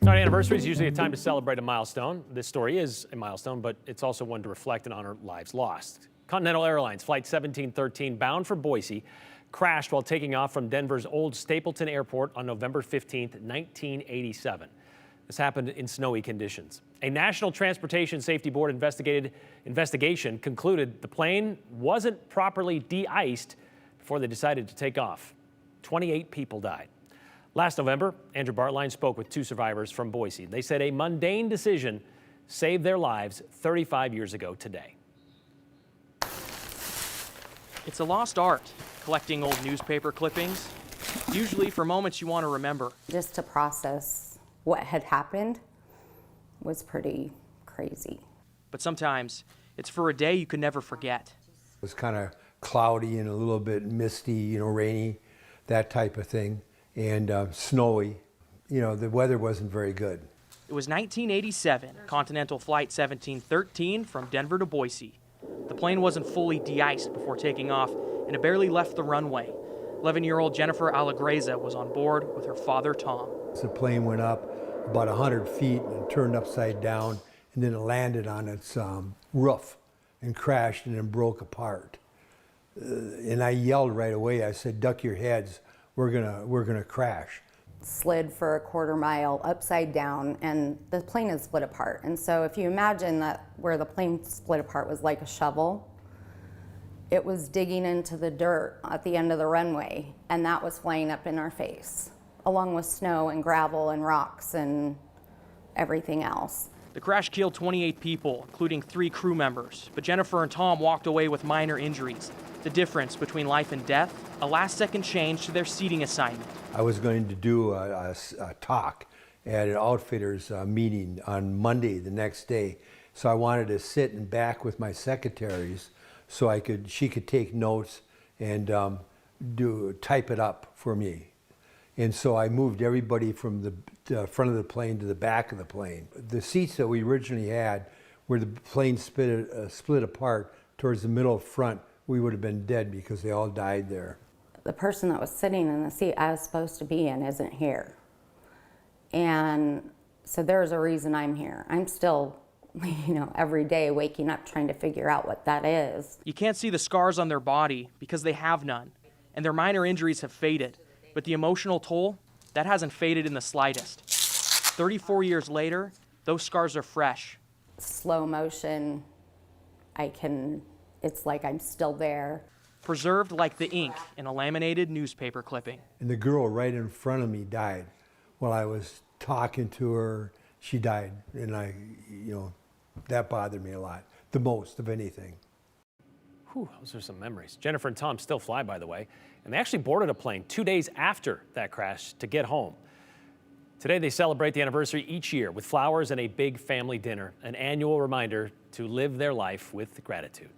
All right, anniversary is usually a time to celebrate a milestone. This story is a milestone, but it's also one to reflect and honor lives lost. Continental Airlines Flight 1713, bound for Boise, crashed while taking off from Denver's old Stapleton Airport on November 15, 1987. This happened in snowy conditions. A National Transportation Safety Board investigation concluded the plane wasn't properly de-iced before they decided to take off. 28 people died. Last November, Andrew Bartline spoke with two survivors from Boise. They said a mundane decision saved their lives 35 years ago today. It's a lost art, collecting old newspaper clippings, usually for moments you want to remember. Just to process what had happened was pretty crazy. But sometimes it's for a day you can never forget. It was kind of cloudy and a little bit misty, rainy, that type of thing. And snowy. The weather wasn't very good. It was 1987, Continental Flight 1713 from Denver to Boise. The plane wasn't fully de-iced before taking off, and it barely left the runway. 11-year-old Jennifer Allegreza was on board with her father, Tom. The plane went up about 100 feet and turned upside down, and then it landed on its roof and crashed and then broke apart. And I yelled right away. I said, "Duck your heads. We're gonna crash." Slid for a quarter mile upside down, and the plane is split apart. And so if you imagine that where the plane split apart was like a shovel, it was digging into the dirt at the end of the runway, and that was flying up in our face, along with snow and gravel and rocks and everything else. The crash killed 28 people, including 3 crew members, but Jennifer and Tom walked away with minor injuries. The difference between life and death, a last-second change to their seating assignment. I was going to do a talk at an outfitters meeting on Monday the next day, so I wanted to sit in back with my secretaries so she could take notes and type it up for me. And so I moved everybody from the front of the plane to the back of the plane. The seats that we originally had, where the plane split apart towards the middle front, we would have been dead because they all died there. The person that was sitting in the seat I was supposed to be in isn't here. And so there's a reason I'm here. I'm still, every day waking up trying to figure out what that is. You can't see the scars on their body because they have none, and their minor injuries have faded. But the emotional toll, that hasn't faded in the slightest. 34 years later, those scars are fresh. Slow motion, it's like I'm still there. Preserved like the ink in a laminated newspaper clipping. And the girl right in front of me died. While I was talking to her, she died. And that bothered me a lot, the most of anything. Whew, those are some memories. Jennifer and Tom still fly, by the way, and they actually boarded a plane 2 days after that crash to get home. Today, they celebrate the anniversary each year with flowers and a big family dinner, an annual reminder to live their life with gratitude.